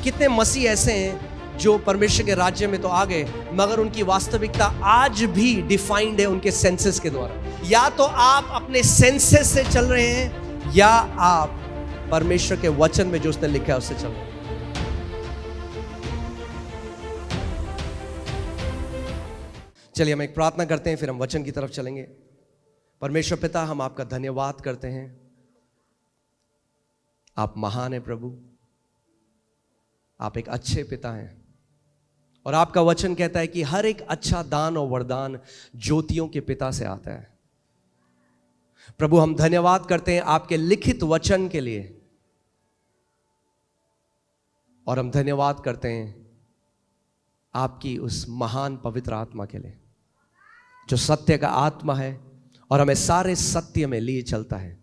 कितने मसीह ऐसे हैं जो परमेश्वर के राज्य में तो आ गए, मगर उनकी वास्तविकता आज भी डिफाइंड है उनके सेंसेस के द्वारा। या तो आप अपने सेंसेस से चल रहे हैं या आप परमेश्वर के वचन में जो उसने लिखा है उससे चल रहे हैं। चलिए हम एक प्रार्थना करते हैं, फिर हम वचन की तरफ चलेंगे। परमेश्वर पिता, हम आपका धन्यवाद करते हैं। आप महान हैं प्रभु, आप एक अच्छे पिता हैं और आपका वचन कहता है कि हर एक अच्छा दान और वरदान ज्योतियों के पिता से आता है। प्रभु, हम धन्यवाद करते हैं आपके लिखित वचन के लिए और हम धन्यवाद करते हैं आपकी उस महान पवित्र आत्मा के लिए जो सत्य का आत्मा है और हमें सारे सत्य में लिए चलता है।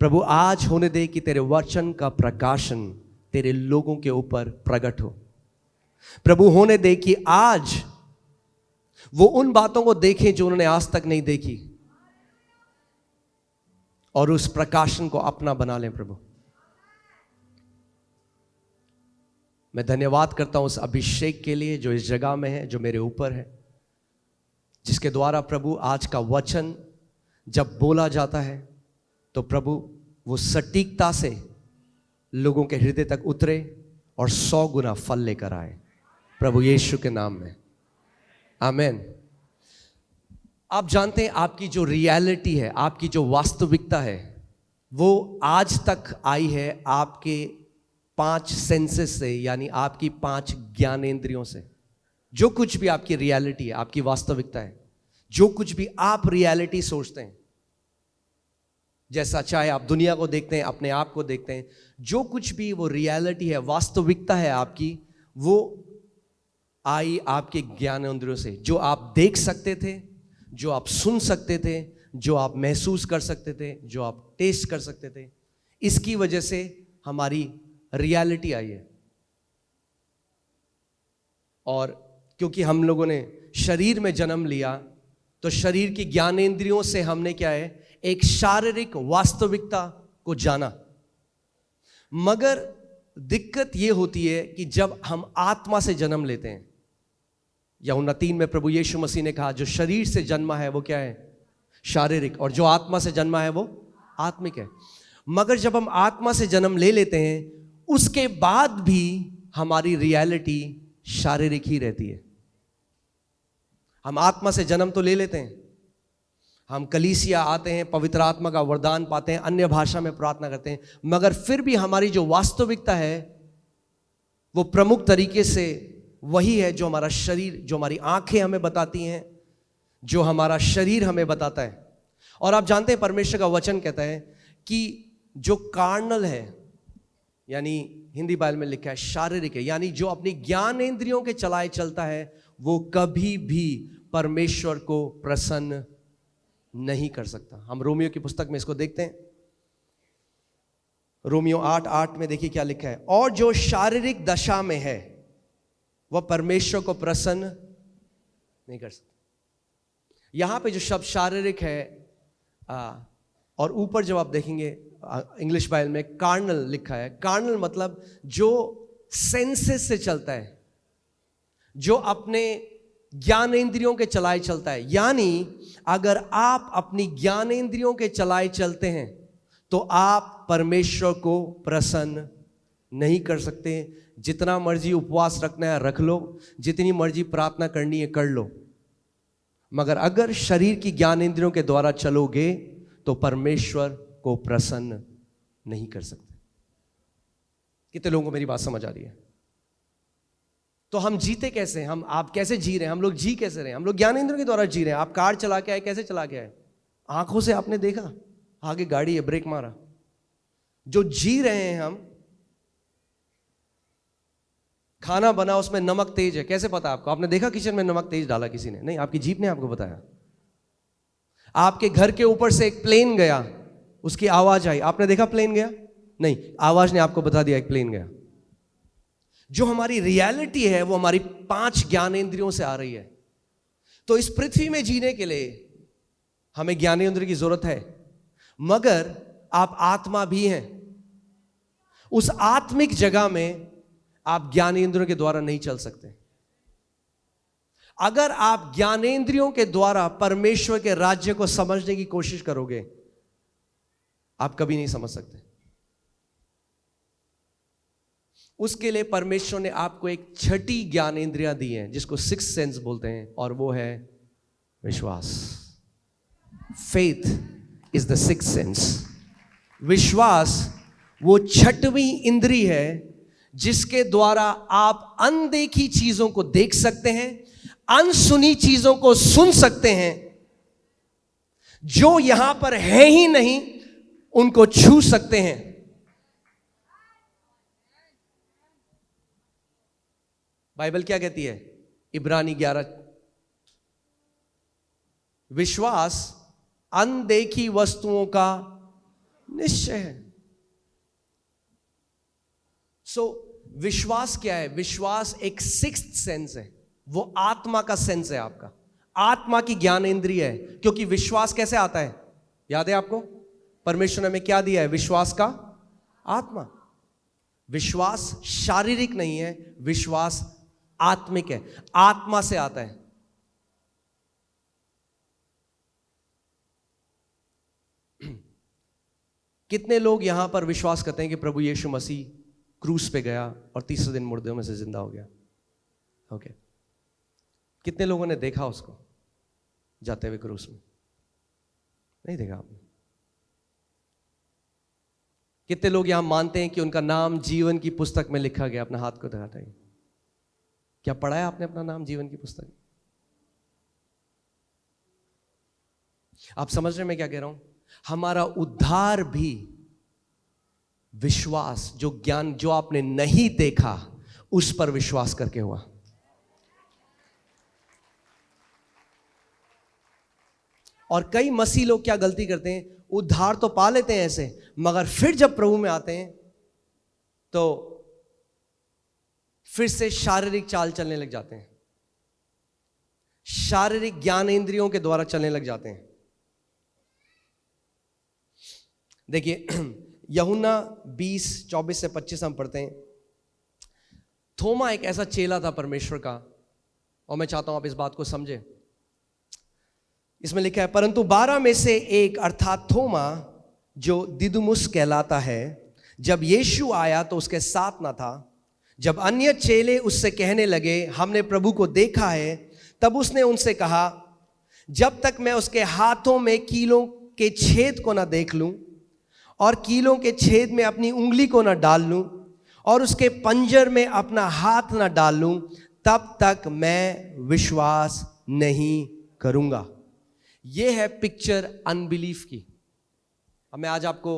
प्रभु, आज होने दे कि तेरे वचन का प्रकाशन तेरे लोगों के ऊपर प्रकट हो। प्रभु, होने दे कि आज वो उन बातों को देखें जो उन्होंने आज तक नहीं देखी और उस प्रकाशन को अपना बना लें। प्रभु, मैं धन्यवाद करता हूं उस अभिषेक के लिए जो इस जगह में है, जो मेरे ऊपर है, जिसके द्वारा प्रभु आज का वचन जब बोला जाता है तो प्रभु वो सटीकता से लोगों के हृदय तक उतरे और 100 गुना फल लेकर आए। प्रभु यीशु के नाम में आमीन। आप जानते हैं आपकी जो रियलिटी है, आपकी जो वास्तविकता है, वो आज तक आई है आपके 5 सेंसेस से, यानी आपकी 5 ज्ञानेंद्रियों से। जो कुछ भी आपकी रियलिटी है, आपकी वास्तविकता है, जो कुछ भी आप रियलिटी सोचते हैं, जैसा चाहे आप दुनिया को देखते हैं, अपने आप को देखते हैं, जो कुछ भी वो रियलिटी है, वास्तविकता है आपकी, वो आई आपके ज्ञानेंद्रियों से। जो आप देख सकते थे, जो आप सुन सकते थे, जो आप महसूस कर सकते थे, जो आप टेस्ट कर सकते थे, इसकी वजह से हमारी रियलिटी आई है। और क्योंकि हम लोगों ने शरीर में जन्म लिया तो शरीर की ज्ञानेंद्रियों से हमने क्या है, एक शारीरिक वास्तविकता को जाना। मगर दिक्कत यह होती है कि जब हम आत्मा से जन्म लेते हैं, यूहन्ना 3 में प्रभु यीशु मसीह ने कहा जो शरीर से जन्मा है वो क्या है, शारीरिक, और जो आत्मा से जन्मा है वो आत्मिक है। मगर जब हम आत्मा से जन्म ले लेते हैं उसके बाद भी हमारी रियलिटी शारीरिक ही रहती है। हम आत्मा से जन्म तो ले लेते हैं, हम कलीसिया आते हैं, पवित्र आत्मा का वरदान पाते हैं, अन्य भाषा में प्रार्थना करते हैं, मगर फिर भी हमारी जो वास्तविकता है वो प्रमुख तरीके से वही है जो हमारा शरीर, जो हमारी आंखें हमें बताती हैं, जो हमारा शरीर हमें बताता है। और आप जानते हैं परमेश्वर का वचन कहता है कि जो कार्नल है, यानी हिंदी बाइबल में लिखा है शारीरिक है, यानी जो अपनी ज्ञानेंद्रियों के चलाए चलता है, वो कभी भी परमेश्वर को प्रसन्न नहीं कर सकता। हम रोमियो की पुस्तक में इसको देखते हैं। रोमियो 8:8 में देखिए क्या लिखा है, और जो शारीरिक दशा में है वह परमेश्वर को प्रसन्न नहीं कर सकता। यहां पे जो शब्द शारीरिक है और ऊपर जब आप देखेंगे इंग्लिश बाइबल में कार्नल लिखा है। कार्नल मतलब जो सेंसेस से चलता है, जो अपने ज्ञानेंद्रियों के चलाए चलता है। यानी अगर आप अपनी ज्ञानेंद्रियों के चलाए चलते हैं तो आप परमेश्वर को प्रसन्न नहीं कर सकते। जितना मर्जी उपवास रखना है रख लो, जितनी मर्जी प्रार्थना करनी है कर लो, मगर अगर शरीर की ज्ञानेंद्रियों के द्वारा चलोगे तो परमेश्वर को प्रसन्न नहीं कर सकते। कितने लोगों को मेरी बात समझ आ रही है? तो हम जीते कैसे हैं? आप कैसे जी रहे हैं? हम लोग जी कैसे रहे हैं? हम लोग ज्ञानेंद्रियों के द्वारा जी रहे हैं। आप कार चला के आए, कैसे चला के आए? आंखों से आपने देखा आगे गाड़ी है, ब्रेक मारा। जो जी रहे हैं हम, खाना बना उसमें नमक तेज है, कैसे पता आपको? आपने देखा किचन में नमक तेज डाला किसी ने? नहीं, आपकी जीभ ने आपको बताया। आपके घर के ऊपर से एक प्लेन गया, उसकी आवाज आई, आपने देखा प्लेन गया? नहीं, आवाज ने आपको बता दिया एक प्लेन गया। जो हमारी रियलिटी है वो हमारी 5 ज्ञानेंद्रियों से आ रही है। तो इस पृथ्वी में जीने के लिए हमें ज्ञानेंद्रिय की जरूरत है, मगर आप आत्मा भी हैं। उस आत्मिक जगह में आप ज्ञानेंद्रियों के द्वारा नहीं चल सकते। अगर आप ज्ञानेंद्रियों के द्वारा परमेश्वर के राज्य को समझने की कोशिश करोगे, आप कभी नहीं समझ सकते। उसके लिए परमेश्वर ने आपको एक छठी ज्ञानेंद्रियां दी हैं, जिसको सिक्स्थ सेंस बोलते हैं, और वो है विश्वास। Faith is the sixth sense. विश्वास वो छठवीं इंद्री है जिसके द्वारा आप अनदेखी चीजों को देख सकते हैं, अनसुनी चीजों को सुन सकते हैं, जो यहां पर है ही नहीं उनको छू सकते हैं। बाइबल क्या कहती है? इब्रानी 11, विश्वास अनदेखी वस्तुओं का निश्चय है। विश्वास क्या है? विश्वास एक सिक्स्थ सेंस है, वो आत्मा का सेंस है, आपका आत्मा की ज्ञानेंद्रिय है। क्योंकि विश्वास कैसे आता है? याद है आपको? परमेश्वर ने हमें क्या दिया है? विश्वास का आत्मा। विश्वास शारीरिक नहीं है, विश्वास आत्मिक है, आत्मा से आता है। कितने लोग यहां पर विश्वास करते हैं कि प्रभु यीशु मसीह क्रूस पे गया और तीसरे दिन मुर्दों में से जिंदा हो गया? ओके। कितने लोगों ने देखा उसको जाते हुए क्रूस में? नहीं देखा आपने? कितने लोग यहां मानते हैं कि उनका नाम जीवन की पुस्तक में लिखा गया? अपना हाथ को दिखाइए। क्या पढ़ा है आपने अपना नाम जीवन की पुस्तक? आप समझ रहे हैं मैं क्या कह रहा हूं? हमारा उद्धार भी विश्वास, जो ज्ञान जो आपने नहीं देखा उस पर विश्वास करके हुआ। और कई मसीह लोग क्या गलती करते हैं? उद्धार तो पा लेते हैं ऐसे, मगर फिर जब प्रभु में आते हैं तो फिर से शारीरिक चाल चलने लग जाते हैं, शारीरिक ज्ञानेंद्रियों के द्वारा चलने लग जाते हैं। देखिए यूहन्ना 20:24 से 25 हम पढ़ते हैं। थोमा एक ऐसा चेला था परमेश्वर का, और मैं चाहता हूं आप इस बात को समझें। इसमें लिखा है, परंतु 12 में से एक अर्थात थोमा, जो दिदुमुस कहलाता है, जब यीशु आया तो उसके साथ ना था। जब अन्य चेले उससे कहने लगे, हमने प्रभु को देखा है, तब उसने उनसे कहा, जब तक मैं उसके हाथों में कीलों के छेद को ना देख लूं और कीलों के छेद में अपनी उंगली को ना डाल लूं और उसके पंजर में अपना हाथ ना डाल लूं, तब तक मैं विश्वास नहीं करूंगा। यह है पिक्चर अनबिलीफ की। अब मैं आज आपको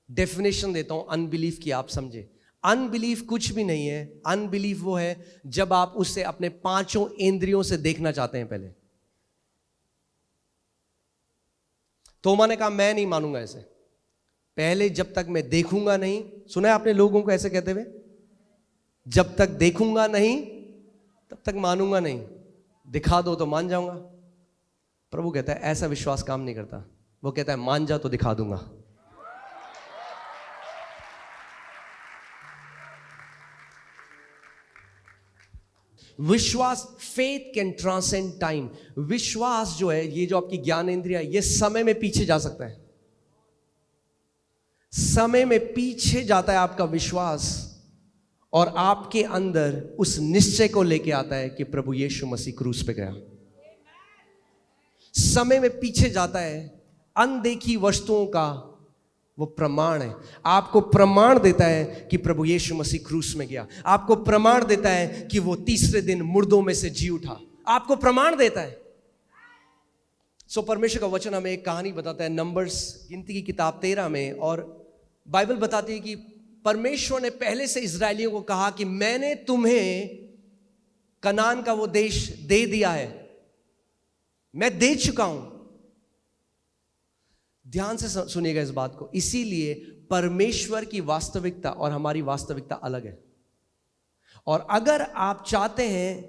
डेफिनेशन देता हूं अनबिलीफ की, आप समझे। अनबिलीफ कुछ भी नहीं है। अनबिलीफ वो है जब आप उससे अपने पांचों इंद्रियों से देखना चाहते हैं। पहले तोमा ने कहा, मैं नहीं मानूंगा ऐसे, पहले जब तक मैं देखूंगा नहीं। सुना है आपने लोगों को ऐसे कहते हुए? जब तक देखूंगा नहीं तब तक मानूंगा नहीं, दिखा दो तो मान जाऊंगा। प्रभु कहता है ऐसा विश्वास काम नहीं करता। वो कहता है मान जा तो दिखा दूंगा। विश्वास, फेथ कैन ट्रांसेंड टाइम। विश्वास जो है, ये जो आपकी ज्ञानेंद्रिय है, ये समय में पीछे जा सकता है। समय में पीछे जाता है आपका विश्वास, और आपके अंदर उस निश्चय को लेके आता है कि प्रभु यीशु मसीह क्रूस पे गया। समय में पीछे जाता है। अनदेखी वस्तुओं का वो प्रमाण है। आपको प्रमाण देता है कि प्रभु यीशु मसीह क्रूस में गया। आपको प्रमाण देता है कि वो तीसरे दिन मुर्दों में से जी उठा। आपको प्रमाण देता है। परमेश्वर का वचन हमें एक कहानी बताता है, नंबर्स गिनती की किताब 13 में, और बाइबल बताती है कि परमेश्वर ने पहले से इजरायलियों को कहा कि मैंने तुम्हें कनान का वो देश दे दिया है, मैं दे चुका हूं। ध्यान से सुनिएगा इस बात को। इसीलिए परमेश्वर की वास्तविकता और हमारी वास्तविकता अलग है। और अगर आप चाहते हैं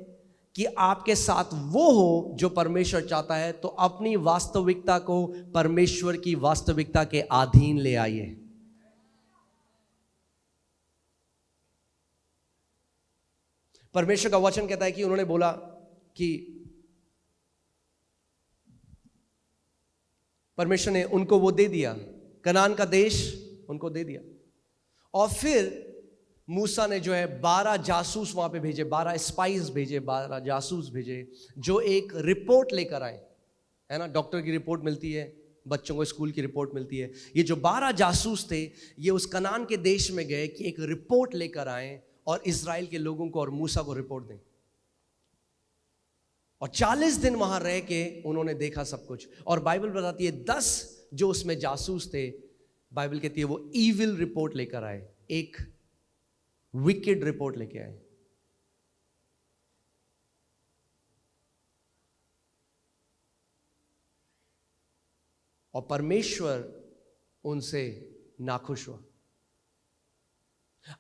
कि आपके साथ वो हो जो परमेश्वर चाहता है, तो अपनी वास्तविकता को परमेश्वर की वास्तविकता के अधीन ले आइए। परमेश्वर का वचन कहता है कि उन्होंने बोला कि परमेश्वर ने उनको वो दे दिया, कनान का देश उनको दे दिया। और फिर मूसा ने जो है 12 जासूस वहां पे भेजे, 12 स्पाइस भेजे, 12 जासूस भेजे, जो एक रिपोर्ट लेकर आए, है ना। डॉक्टर की रिपोर्ट मिलती है, बच्चों को स्कूल की रिपोर्ट मिलती है। ये जो 12 जासूस थे, ये उस कनान के देश में गए कि एक रिपोर्ट लेकर आए और इजराइल के लोगों को और मूसा को रिपोर्ट दें। और 40 दिन वहां रह के उन्होंने देखा सब कुछ। और बाइबल बताती है 10 जो उसमें जासूस थे, बाइबल कहती है वो ईविल रिपोर्ट लेकर आए, एक विकेड रिपोर्ट लेके आए। और परमेश्वर उनसे नाखुश हुआ।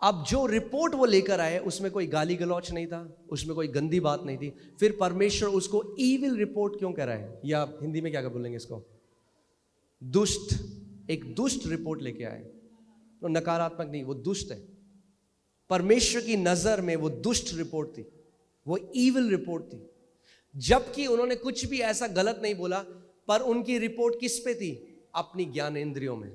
अब जो रिपोर्ट वो लेकर आए उसमें कोई गाली गलौच नहीं था, उसमें कोई गंदी बात नहीं थी। फिर परमेश्वर उसको ईविल रिपोर्ट क्यों कह रहा है, या हिंदी में क्या बोलेंगे इसको, दुष्ट, एक दुष्ट रिपोर्ट लेके आए। तो नकारात्मक नहीं, वो दुष्ट है। परमेश्वर की नजर में वो दुष्ट रिपोर्ट थी, वो ईविल रिपोर्ट थी। जबकि उन्होंने कुछ भी ऐसा गलत नहीं बोला, पर उनकी रिपोर्ट किस पे थी, अपनी ज्ञानेंद्रियों में।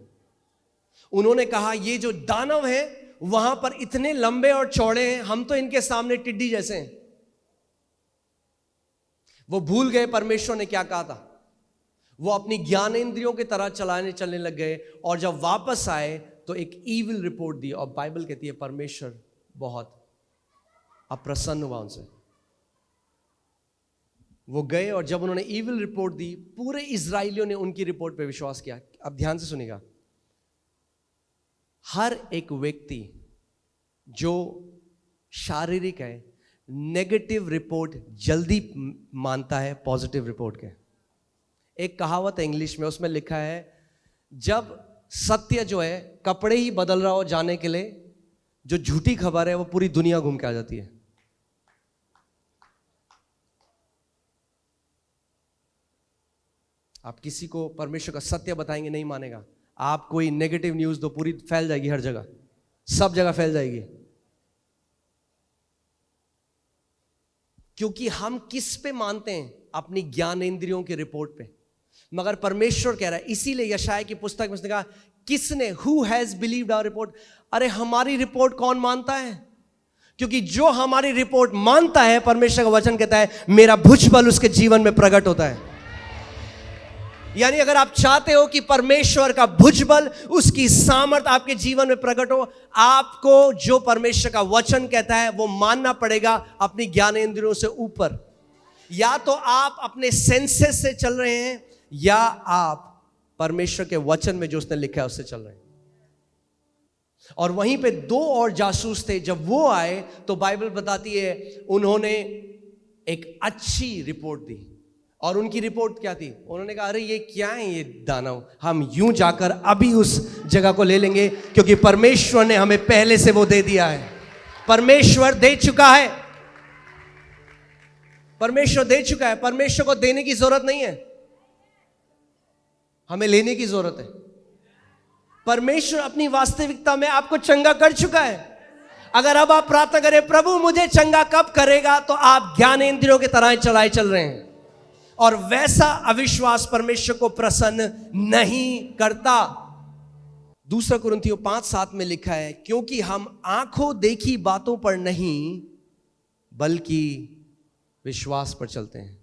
उन्होंने कहा ये जो दानव है वहां पर इतने लंबे और चौड़े हैं, हम तो इनके सामने टिड्डी जैसे हैं। वो भूल गए परमेश्वर ने क्या कहा था। वो अपनी ज्ञानेंद्रियों की तरह चलने लग गए। और जब वापस आए तो एक ईविल रिपोर्ट दी। और बाइबल कहती है परमेश्वर बहुत अप्रसन्न हुआ उनसे। वो गए और जब उन्होंने ईविल रिपोर्ट दी, पूरे इजराइलियों ने उनकी रिपोर्ट पे विश्वास किया। अब ध्यान से सुनिएगा, हर एक व्यक्ति जो शारीरिक है नेगेटिव रिपोर्ट जल्दी मानता है पॉजिटिव रिपोर्ट के। एक कहावत है इंग्लिश में, उसमें लिखा है जब सत्य जो है कपड़े ही बदल रहा हो जाने के लिए, जो झूठी खबर है वो पूरी दुनिया घूम के आ जाती है। आप किसी को परमेश्वर का सत्य बताएंगे, नहीं मानेगा। आप कोई नेगेटिव न्यूज दो, पूरी फैल जाएगी, हर जगह, सब जगह फैल जाएगी। क्योंकि हम किस पे मानते हैं, अपनी ज्ञानेंद्रियों की रिपोर्ट पे। मगर परमेश्वर कह रहा है, इसीलिए यशायाह की पुस्तक में उसने कहा किसने, who has believed our report. अरे हमारी रिपोर्ट कौन मानता है? क्योंकि जो हमारी रिपोर्ट मानता है, परमेश्वर का वचन कहता है मेरा भुजबल उसके जीवन में प्रकट होता है। यानी अगर आप चाहते हो कि परमेश्वर का भुजबल, उसकी सामर्थ आपके जीवन में प्रकट हो, आपको जो परमेश्वर का वचन कहता है वो मानना पड़ेगा अपनी ज्ञानेंद्रियों से ऊपर। या तो आप अपने सेंसेस से चल रहे हैं, या आप परमेश्वर के वचन में जो उसने लिखा है उससे चल रहे हैं। और वहीं पे 2 और जासूस थे। जब वो आए तो बाइबल बताती है उन्होंने एक अच्छी रिपोर्ट दी। और उनकी रिपोर्ट क्या थी? उन्होंने कहा अरे ये क्या है ये दानव, हम यूं जाकर अभी उस जगह को ले लेंगे, क्योंकि परमेश्वर ने हमें पहले से वो दे दिया है। परमेश्वर दे चुका है, परमेश्वर दे चुका है। परमेश्वर को देने की जरूरत नहीं है, हमें लेने की जरूरत है। परमेश्वर अपनी वास्तविकता में आपको चंगा कर चुका है। अगर अब आप प्रार्थना करें प्रभु मुझे चंगा कब करेगा, तो आप ज्ञानेंद्रियों की तरह चलाए चल रहे हैं। और वैसा अविश्वास परमेश्वर को प्रसन्न नहीं करता। 2 कुरिन्थियों 5:7 में लिखा है क्योंकि हम आंखों देखी बातों पर नहीं बल्कि विश्वास पर चलते हैं।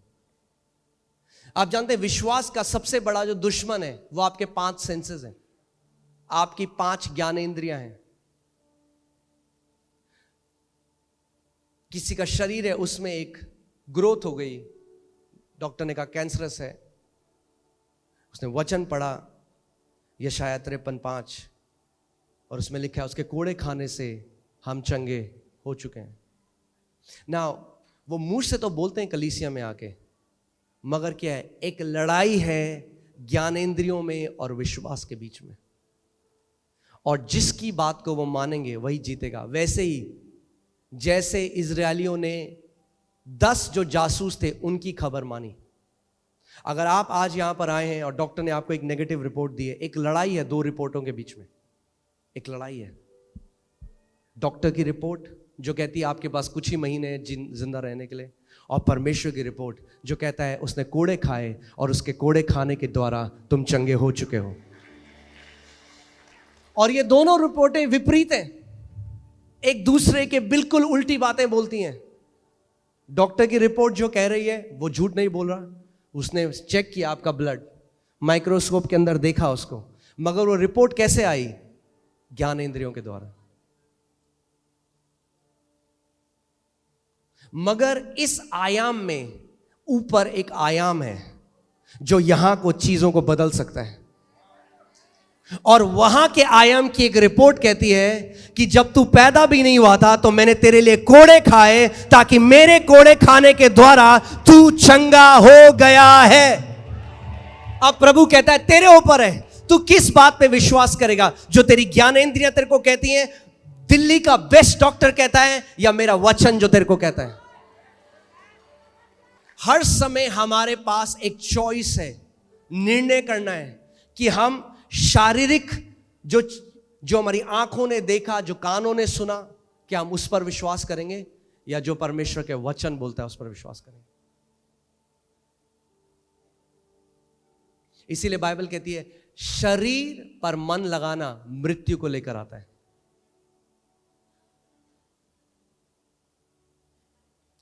आप जानते हैं विश्वास का सबसे बड़ा जो दुश्मन है वो आपके 5 सेंसेस हैं, आपकी 5 ज्ञानेंद्रियां हैं। किसी का शरीर है, उसमें एक ग्रोथ हो गई, डॉक्टर ने कहा कैंसरस है। उसने वचन पढ़ा यशायाह 53:5 और उसमें लिखा है उसके कोड़े खाने से हम चंगे हो चुके हैं। ना वो मुंह से तो बोलते हैं कलीसिया में आके, मगर क्या है, एक लड़ाई है ज्ञानेंद्रियों में और विश्वास के बीच में। और जिसकी बात को वो मानेंगे वही जीतेगा। वैसे ही जैसे इजरायलियों ने 10 जो जासूस थे उनकी खबर मानी। अगर आप आज यहां पर आए हैं और डॉक्टर ने आपको एक नेगेटिव रिपोर्ट दी है, एक लड़ाई है 2 रिपोर्टों के बीच में, एक लड़ाई है। डॉक्टर की रिपोर्ट जो कहती है आपके पास कुछ ही महीने हैं जिंदा रहने के लिए, और परमेश्वर की रिपोर्ट जो कहता है उसने कोड़े खाए और उसके कोड़े खाने के द्वारा तुम चंगे हो चुके हो। और ये दोनों रिपोर्टें विपरीत हैं, एक दूसरे के बिल्कुल उल्टी बातें बोलती हैं। डॉक्टर की रिपोर्ट जो कह रही है वो झूठ नहीं बोल रहा, उसने चेक किया आपका ब्लड, माइक्रोस्कोप के अंदर देखा उसको, मगर वो रिपोर्ट कैसे आई? ज्ञानेंद्रियों के द्वारा। मगर इस आयाम में ऊपर एक आयाम है जो यहां को चीजों को बदल सकता है, और वहां के आयाम की एक रिपोर्ट कहती है कि जब तू पैदा भी नहीं हुआ था तो मैंने तेरे लिए कोड़े खाए ताकि मेरे कोड़े खाने के द्वारा तू चंगा हो गया है। अब प्रभु कहता है तेरे ऊपर है, तू किस बात पे विश्वास करेगा? जो तेरी ज्ञानेंद्रियां तेरे को कहती हैं, दिल्ली का बेस्ट डॉक्टर कहता है, या मेरा वचन जो तेरे को कहता है? हर समय हमारे पास एक चॉइस है, निर्णय करना है कि हम शारीरिक जो हमारी आंखों ने देखा, जो कानों ने सुना, क्या हम उस पर विश्वास करेंगे, या जो परमेश्वर के वचन बोलता है उस पर विश्वास करेंगे। इसीलिए बाइबल कहती है शरीर पर मन लगाना मृत्यु को लेकर आता है।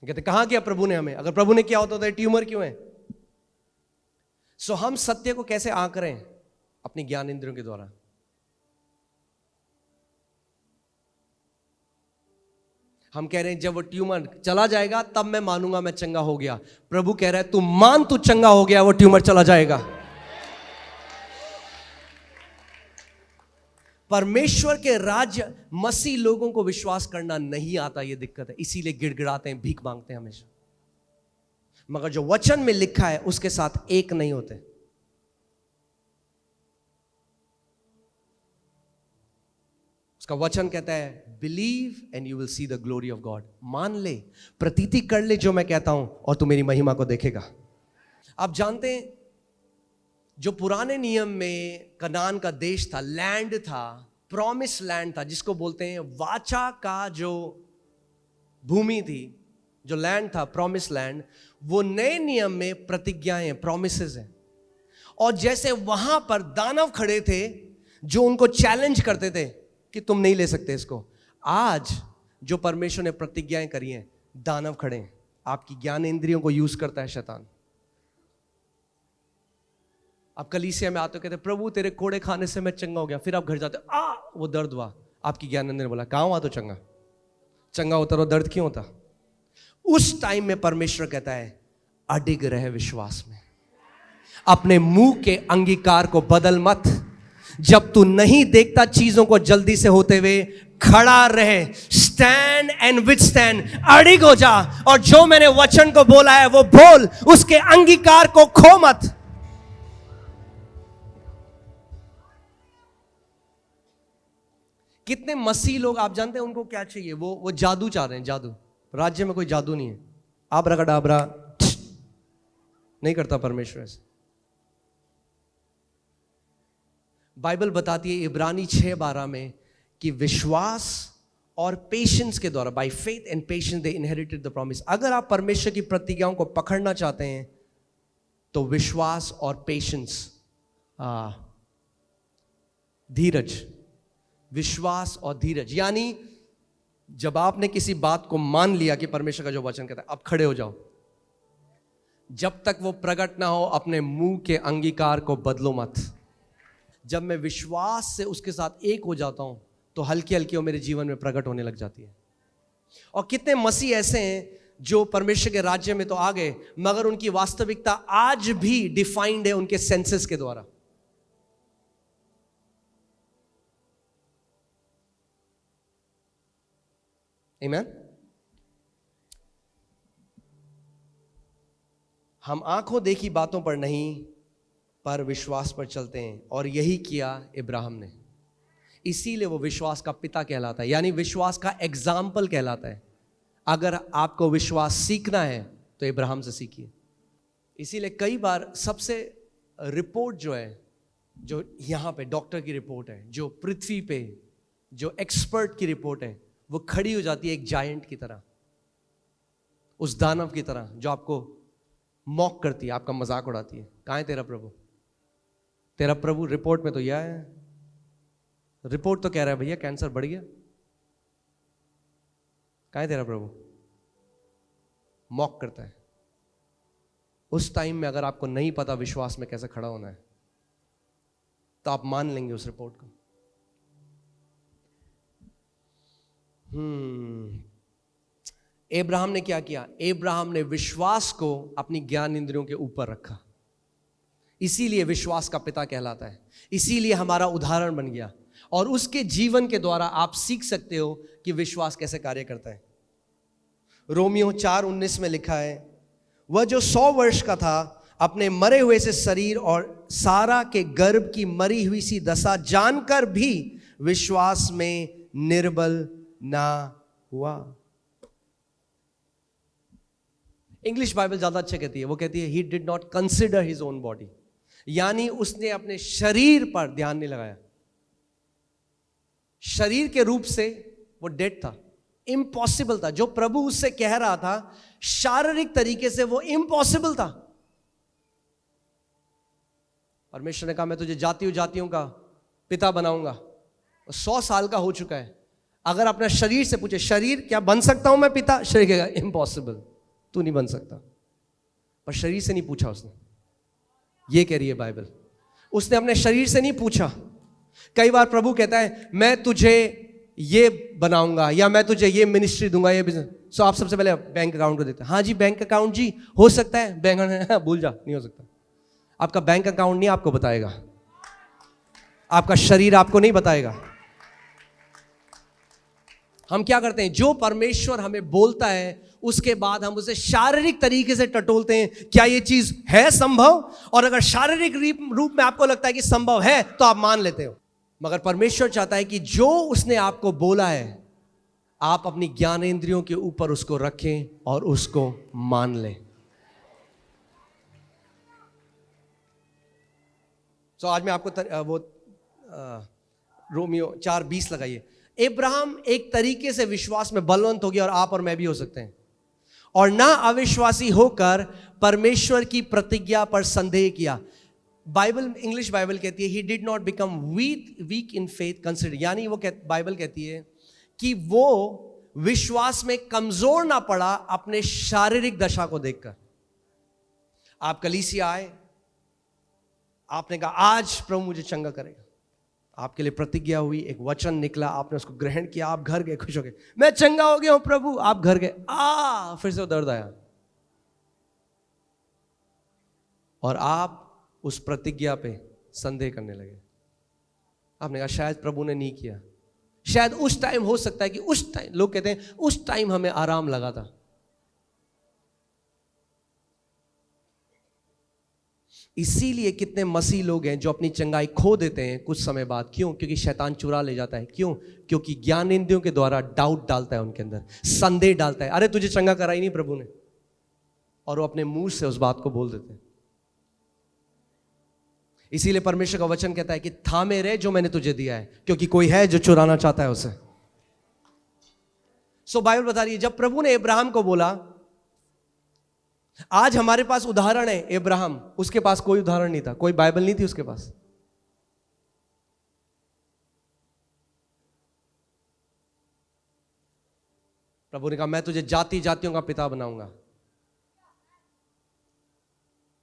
कहते कहां किया प्रभु ने हमें? अगर प्रभु ने किया होता तो ट्यूमर क्यों है? सो हम सत्य को कैसे आंक रहे हैं? अपनी ज्ञान इंद्रियों के द्वारा। हम कह रहे हैं जब वो ट्यूमर चला जाएगा तब मैं मानूंगा मैं चंगा हो गया। प्रभु कह रहा है तू मान, तू चंगा हो गया, वो ट्यूमर चला जाएगा। परमेश्वर के राज्य मसीह लोगों को विश्वास करना नहीं आता, ये दिक्कत है, इसीलिए गिड़गिड़ाते हैं, भीख मांगते हैं हमेशा। मगर जो वचन में लिखा है उसके साथ एक नहीं होते। उसका वचन कहता है believe and you will see the glory of God. मान ले, प्रतीति कर ले जो मैं कहता हूं, और तू मेरी महिमा को देखेगा। आप जानते हैं जो पुराने नियम में कनान का देश था, लैंड था, प्रॉमिस लैंड था, जिसको बोलते हैं वाचा का जो भूमि थी, जो लैंड था, प्रॉमिस लैंड, वो नए नियम में प्रतिज्ञाएं, प्रॉमिसेस हैं। और जैसे वहां पर दानव खड़े थे जो उनको चैलेंज करते थे कि तुम नहीं ले सकते इसको, आज जो परमेश्वर ने प्रतिज्ञाएं करी हैं, दानव खड़े हैं। आपकी ज्ञान इंद्रियों को यूज करता है शैतान। आप कलीसिया में आते हो, कहते प्रभु तेरे कोड़े खाने से मैं चंगा हो गया, फिर आप घर जाते हो, वो दर्द हुआ। आपकी ज्ञानेंद्र ने बोला कहां हुआ तो चंगा होता रहो, दर्द क्यों होता? उस टाइम में परमेश्वर कहता है अडिग रहे विश्वास में, अपने मुंह के अंगीकार को बदल मत। जब तू नहीं देखता चीजों को जल्दी से होते हुए, खड़ा रहे, स्टैंड एंड विथस्टैंड, अडिग हो जा, और जो मैंने वचन को बोला है वो बोल, उसके अंगीकार को खो मत। कितने मसीह लोग आप जानते हैं उनको क्या चाहिए? वो जादू चाह रहे हैं, जादू। राज्य में कोई जादू नहीं है, आबराकडाबरा नहीं करता परमेश्वर ऐसे। बाइबल बताती है इब्रानी 6:12 में कि विश्वास और पेशेंस के द्वारा, by faith and patience they inherited the promise. अगर आप परमेश्वर की प्रतिज्ञाओं को पकड़ना चाहते हैं तो विश्वास और पेशेंस, धीरज, विश्वास और धीरज, यानी जब आपने किसी बात को मान लिया कि परमेश्वर का जो वचन कहता है, अब खड़े हो जाओ। जब तक वो प्रकट ना हो अपने मुंह के अंगीकार को बदलो मत। जब मैं विश्वास से उसके साथ एक हो जाता हूं तो हल्की हल्की वो मेरे जीवन में प्रकट होने लग जाती है। और कितने मसीह ऐसे हैं जो परमेश्वर के राज्य में तो आ गए, मगर उनकी वास्तविकता आज भी डिफाइंड है उनके सेंसेस के द्वारा। आमीन। हम आंखों देखी बातों पर नहीं पर विश्वास पर चलते हैं, और यही किया इब्राहिम ने। इसीलिए वो विश्वास का पिता कहलाता है, यानी विश्वास का एग्जाम्पल कहलाता है। अगर आपको विश्वास सीखना है तो इब्राहिम से सीखिए। इसीलिए कई बार सबसे रिपोर्ट जो है, जो यहाँ पे डॉक्टर की रिपोर्ट है, जो पृथ्वी पे जो एक्सपर्ट की रिपोर्ट है, वो खड़ी हो जाती है एक जायंट की तरह, उस दानव की तरह जो आपको मॉक करती है, आपका मजाक उड़ाती है। कहाँ है तेरा प्रभु? तेरा प्रभु रिपोर्ट में तो यह है, रिपोर्ट तो कह रहा है भैया कैंसर बढ़ गया। कहाँ है तेरा प्रभु? मॉक करता है। उस टाइम में अगर आपको नहीं पता विश्वास में कैसे खड़ा होना है, तो आप मान लेंगे उस रिपोर्ट को। अब्राहम ने क्या किया? अब्राहम ने विश्वास को अपनी ज्ञान इंद्रियों के ऊपर रखा, इसीलिए विश्वास का पिता कहलाता है, इसीलिए हमारा उदाहरण बन गया। और उसके जीवन के द्वारा आप सीख सकते हो कि विश्वास कैसे कार्य करता है। रोमियो 4:19 में लिखा है, वह जो 100 वर्ष का था अपने मरे हुए से शरीर और सारा के गर्भ की मरी हुई सी दशा जानकर भी विश्वास में निर्बल ना हुआ। इंग्लिश बाइबल ज्यादा अच्छा कहती है, वो कहती है he did not consider his own body, यानी उसने अपने शरीर पर ध्यान नहीं लगाया। शरीर के रूप से वो डेड था, इम्पॉसिबल था। जो प्रभु उससे कह रहा था शारीरिक तरीके से वो इम्पॉसिबल था। परमेश्वर ने कहा मैं तुझे जातियों का पिता बनाऊंगा। 100 साल का हो चुका है। अगर अपना शरीर से पूछे, शरीर क्या बन सकता हूं मैं पिता? शरीर कहेगा इम्पॉसिबल, तू नहीं बन सकता। पर शरीर से नहीं पूछा उसने, ये कह रही है बाइबल। उसने अपने शरीर से नहीं पूछा। कई बार प्रभु कहता है मैं तुझे ये बनाऊंगा या मैं तुझे ये मिनिस्ट्री दूंगा, ये बिजनेस। सो आप सबसे पहले बैंक अकाउंट को देते हैं। हाँ जी बैंक अकाउंट जी हो सकता है, बैंक भूल जा, नहीं हो सकता। आपका बैंक अकाउंट नहीं आपको बताएगा, आपका शरीर आपको नहीं बताएगा। हम क्या करते हैं, जो परमेश्वर हमें बोलता है उसके बाद हम उसे शारीरिक तरीके से टटोलते हैं, क्या ये चीज है संभव? और अगर शारीरिक रूप में आपको लगता है कि संभव है तो आप मान लेते हो। मगर परमेश्वर चाहता है कि जो उसने आपको बोला है आप अपनी ज्ञानेंद्रियों के ऊपर उसको रखें और उसको मान लें। तो आज मैं आपको रोमियो 4:20 लगाइए। अब्राहम एक तरीके से विश्वास में बलवंत हो गया और आप और मैं भी हो सकते हैं, और ना अविश्वासी होकर परमेश्वर की प्रतिज्ञा पर संदेह किया। बाइबल, इंग्लिश बाइबल कहती है he did not become weak in faith consider, यानी वो बाइबल कहती है कि वो विश्वास में कमजोर ना पड़ा अपने शारीरिक दशा को देखकर। आप कलीसिया आए, आपने कहा आज प्रभु मुझे चंगा करेगा, आपके लिए प्रतिज्ञा हुई, एक वचन निकला, आपने उसको ग्रहण किया, आप घर गए खुश हो गए, मैं चंगा हो गया हूं प्रभु। आप घर गए, फिर से वो दर्द आया और आप उस प्रतिज्ञा पे संदेह करने लगे। आपने कहा शायद प्रभु ने नहीं किया, शायद उस टाइम हो सकता है कि उस टाइम, लोग कहते हैं उस टाइम हमें आराम लगा था। इसीलिए कितने मसीह लोग हैं जो अपनी चंगाई खो देते हैं कुछ समय बाद। क्यों? क्योंकि शैतान चुरा ले जाता है। क्यों? क्योंकि ज्ञानेंद्रियों के द्वारा डाउट डालता है उनके अंदर, संदेह डालता है, अरे तुझे चंगा करा ही नहीं प्रभु ने, और वो अपने मुंह से उस बात को बोल देते हैं। इसीलिए परमेश्वर का वचन कहता है कि थामे रहे जो मैंने तुझे दिया है, क्योंकि कोई है जो चुराना चाहता है उसे। सो बाइबल बता रही है जब प्रभु ने अब्राहम को बोला, आज हमारे पास उदाहरण है अब्राहम, उसके पास कोई उदाहरण नहीं था, कोई बाइबल नहीं थी उसके पास। प्रभु ने कहा मैं तुझे जातियों का पिता बनाऊंगा।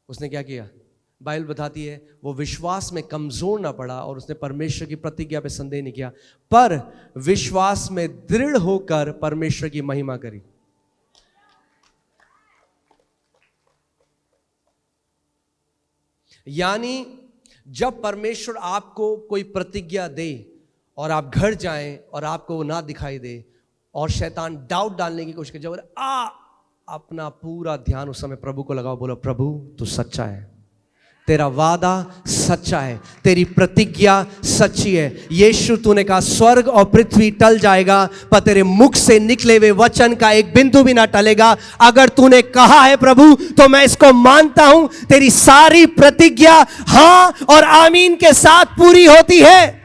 उसने क्या किया? बाइबल बताती है वो विश्वास में कमजोर ना पड़ा और उसने परमेश्वर की प्रतिज्ञा पे संदेह नहीं किया, पर विश्वास में दृढ़ होकर परमेश्वर की महिमा करी। यानी जब परमेश्वर आपको कोई प्रतिज्ञा दे और आप घर जाएं और आपको वो ना दिखाई दे और शैतान डाउट डालने की कोशिश करे, अपना पूरा ध्यान उस समय प्रभु को लगाओ, बोलो प्रभु तू सच्चा है, तेरा वादा सच्चा है, तेरी प्रतिज्ञा सच्ची है। यीशु तूने कहा स्वर्ग और पृथ्वी टल जाएगा पर तेरे मुख से निकले हुए वचन का एक बिंदु भी ना टलेगा। अगर तूने कहा है प्रभु तो मैं इसको मानता हूं, तेरी सारी प्रतिज्ञा हां और आमीन के साथ पूरी होती है।